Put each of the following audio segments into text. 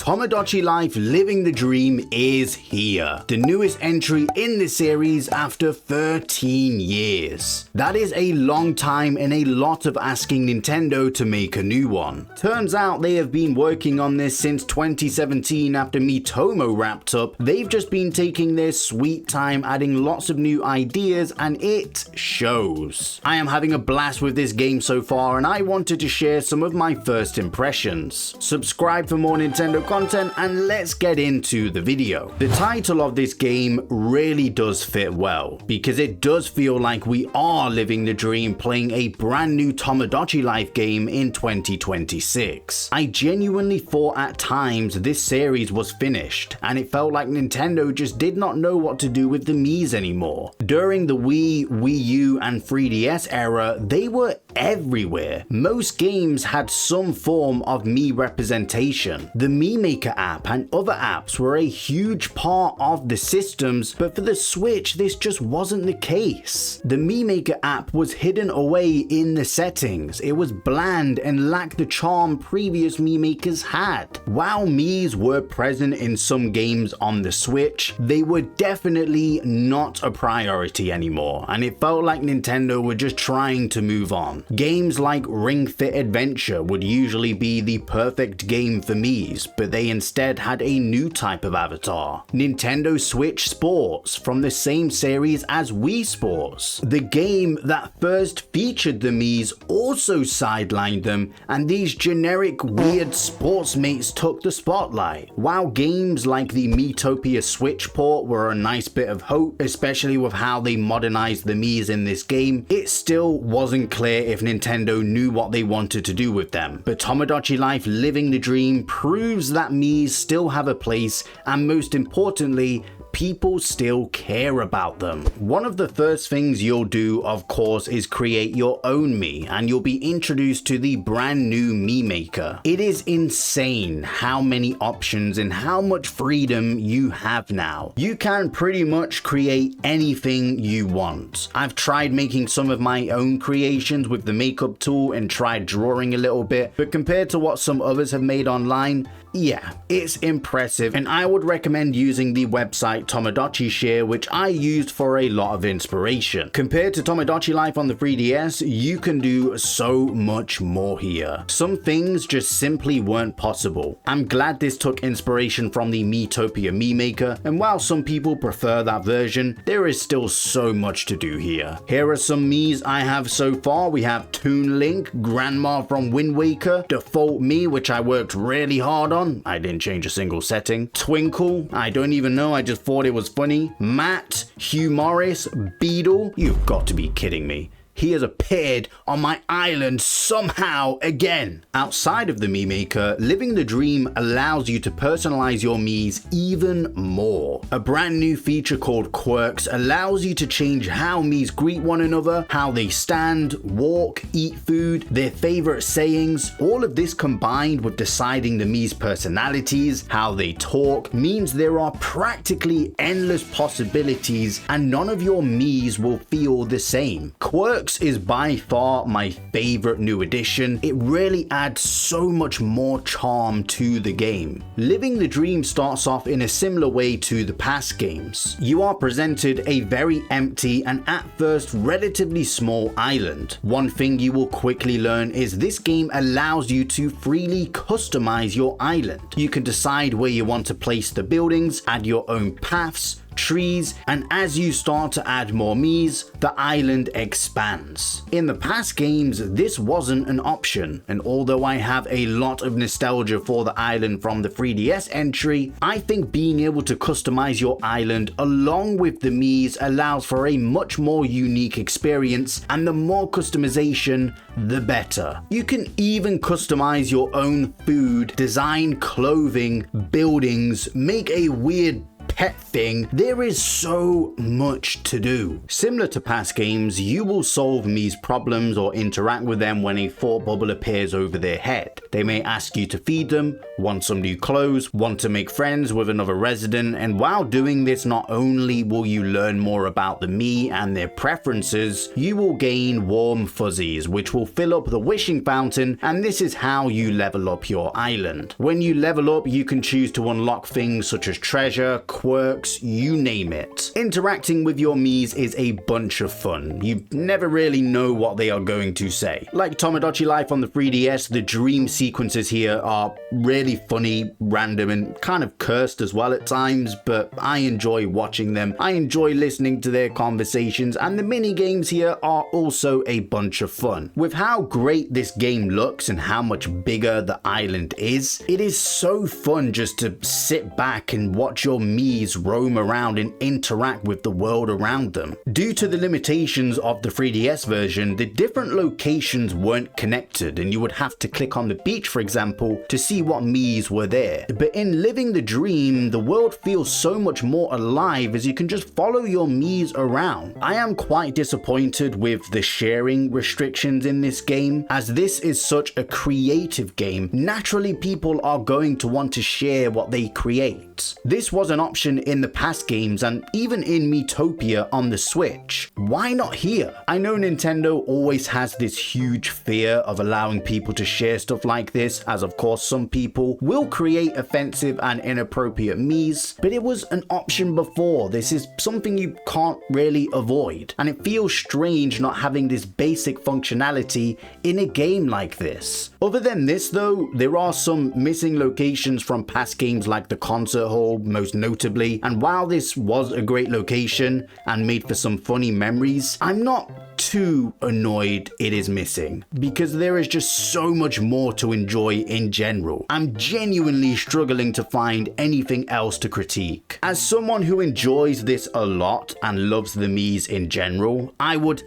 Tomodachi Life Living the Dream is here, the newest entry in the series after 13 years. That is a long time and a lot of asking Nintendo to make a new one. Turns out they have been working on this since 2017 after Miitomo wrapped up. They've just been taking their sweet time adding lots of new ideas and it shows. I am having a blast with this game so far and I wanted to share some of my first impressions. Subscribe for more Nintendo content and let's get into the video. The title of this game really does fit well because it does feel like we are living the dream playing a brand new Tomodachi Life game in 2026. I genuinely thought at times this series was finished and it felt like Nintendo just did not know what to do with the Miis anymore. During the Wii, Wii U and 3DS era, they were everywhere. Most games had some form of Mii representation. The Mii Maker app and other apps were a huge part of the systems, but for the Switch this just wasn't the case. The Mii Maker app was hidden away in the settings. It was bland and lacked the charm previous Mii Makers had. While Miis were present in some games on the Switch, they were definitely not a priority anymore, and it felt like Nintendo were just trying to move on. Games like Ring Fit Adventure would usually be the perfect game for Miis, but they instead had a new type of avatar. Nintendo Switch Sports, from the same series as Wii Sports. The game that first featured the Miis also sidelined them, and these generic weird sports mates took the spotlight. While games like the Miitopia Switch port were a nice bit of hope, especially with how they modernized the Miis in this game, it still wasn't clear if Nintendo knew what they wanted to do with them. But Tomodachi Life Living the Dream proves that Miis still have a place, and most importantly, people still care about them. One of the first things you'll do, of course, is create your own Mii, and you'll be introduced to the brand new Mii Maker. It is insane how many options and how much freedom you have now. You can pretty much create anything you want. I've tried making some of my own creations with the makeup tool and tried drawing a little bit, but compared to what some others have made online, yeah, it's impressive, and I would recommend using the website Tomodachi Share, which I used for a lot of inspiration. Compared to Tomodachi Life on the 3DS, you can do so much more here. Some things just simply weren't possible. I'm glad this took inspiration from the Miitopia Mii Maker, and while some people prefer that version, there is still so much to do here. Here are some Miis I have so far. We have Toon Link, Grandma from Wind Waker, Default Mii, which I worked really hard on. I didn't change a single setting. Twinkle, I don't even know, I just thought it was funny. Matt, Hugh Morris, Beedle, you've got to be kidding me. He has appeared on my island somehow again. Outside of the Mii Maker, Living the Dream allows you to personalize your Miis even more. A brand new feature called Quirks allows you to change how Miis greet one another, how they stand, walk, eat food, their favorite sayings. All of this combined with deciding the Mii's personalities, how they talk, means there are practically endless possibilities and none of your Miis will feel the same. Quirks is by far my favorite new addition. It really adds so much more charm to the game. Living the Dream starts off in a similar way to the past games. You are presented a very empty and at first relatively small island. One thing you will quickly learn is this game allows you to freely customize your island. You can decide where you want to place the buildings, add your own paths, trees, and as you start to add more Miis, the island expands. In the past games, this wasn't an option, and although I have a lot of nostalgia for the island from the 3DS entry, I think being able to customize your island along with the Miis allows for a much more unique experience, and the more customization, the better. You can even customize your own food, design clothing, buildings, make a weird pet thing, there is so much to do. Similar to past games, you will solve Mii's problems or interact with them when a thought bubble appears over their head. They may ask you to feed them, want some new clothes, want to make friends with another resident, and while doing this, not only will you learn more about the Mii and their preferences, you will gain warm fuzzies, which will fill up the wishing fountain, and this is how you level up your island. When you level up, you can choose to unlock things such as treasure, quirks, you name it. Interacting with your Miis is a bunch of fun. You never really know what they are going to say. Like Tomodachi Life on the 3DS, the dream sequences here are really funny, random, and kind of cursed as well at times, but I enjoy watching them. I enjoy listening to their conversations, and the mini games here are also a bunch of fun. With how great this game looks and how much bigger the island is, it is so fun just to sit back and watch your Miis roam around and interact with the world around them. Due to the limitations of the 3DS version, the different locations weren't connected, and you would have to click on the beach, for example, to see what Miis were there. But in Living the Dream, the world feels so much more alive as you can just follow your Miis around. I am quite disappointed with the sharing restrictions in this game, as this is such a creative game. Naturally, people are going to want to share what they create. This was an option in the past games and even in Miitopia on the Switch. Why not here? I know Nintendo always has this huge fear of allowing people to share stuff like this, as of course some people will create offensive and inappropriate Miis, but it was an option before. This is something you can't really avoid, and it feels strange not having this basic functionality in a game like this. Other than this though, there are some missing locations from past games like the concert hall most notably, and while this was a great location and made for some funny memories, I'm not too annoyed it is missing, because there is just so much more to enjoy in general. I'm genuinely struggling to find anything else to critique. As someone who enjoys this a lot and loves the Miis in general, I would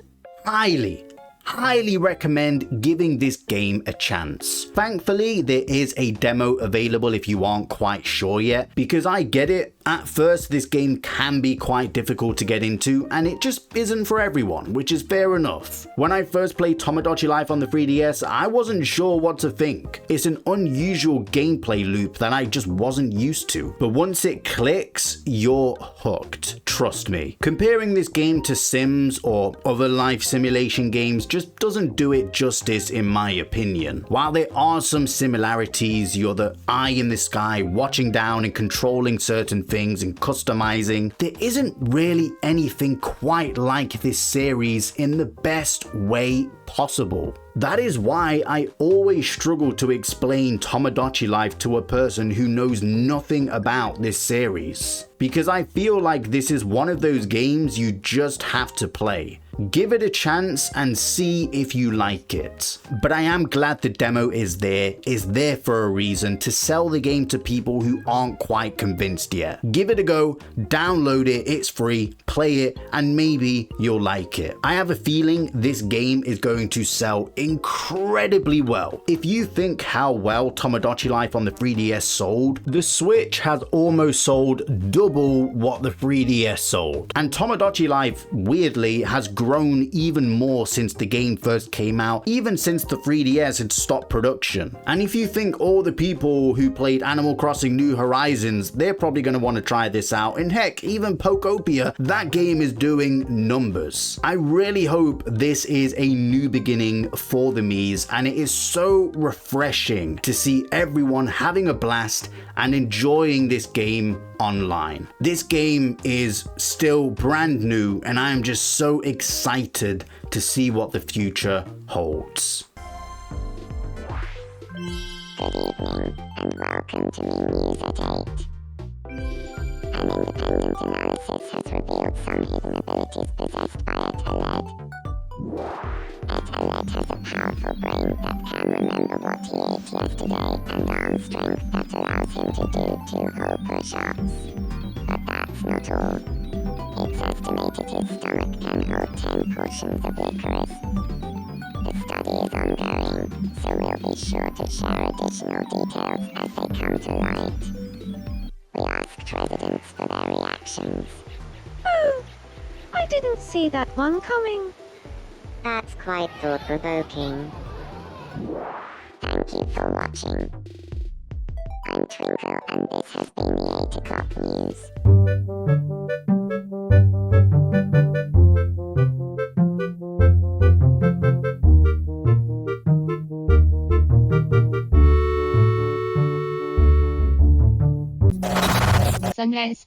highly recommend giving this game a chance. Thankfully, there is a demo available if you aren't quite sure yet, because I get it. At first, this game can be quite difficult to get into, and it just isn't for everyone, which is fair enough. When I first played Tomodachi Life on the 3DS, I wasn't sure what to think. It's an unusual gameplay loop that I just wasn't used to, but once it clicks, you're hooked. Trust me. Comparing this game to Sims or other life simulation games just doesn't do it justice in my opinion. While there are some similarities, you're the eye in the sky watching down and controlling certain things and customizing, there isn't really anything quite like this series in the best way possible. That is why I always struggle to explain Tomodachi Life to a person who knows nothing about this series, because I feel like this is one of those games you just have to play. Give it a chance and see if you like it. But I am glad the demo is there for a reason, to sell the game to people who aren't quite convinced yet. Give it a go, download it, it's free, play it, and maybe you'll like it. I have a feeling this game is going to sell incredibly well. If you think how well Tomodachi Life on the 3DS sold, the Switch has almost sold double what the 3DS sold. And Tomodachi Life, weirdly, has grown even more since the game first came out, even since the 3DS had stopped production. And if you think all the people who played Animal Crossing New Horizons, they're probably going to want to try this out, and heck, even Pokopia, that game is doing numbers. I really hope this is a new beginning for the Miis, and it is so refreshing to see everyone having a blast and enjoying this game online. This game is still brand new, and I am just so excited to see what the future holds. Good evening, and welcome to Me News at 8. An independent analysis has revealed some hidden abilities possessed by Etaled. Etaled has a powerful brain that can remember what he ate yesterday, and arm strength that allows him to do 2 whole push-ups. But that's not all. It's estimated his stomach can hold 10 portions of licorice. The study is ongoing, so we'll be sure to share additional details as they come to light. We asked correct residents for their reactions. Oh, I didn't see that one coming. That's quite thought-provoking. Thank you for watching. I'm Twinkle, and this has been the 8 o'clock news. Sunrise.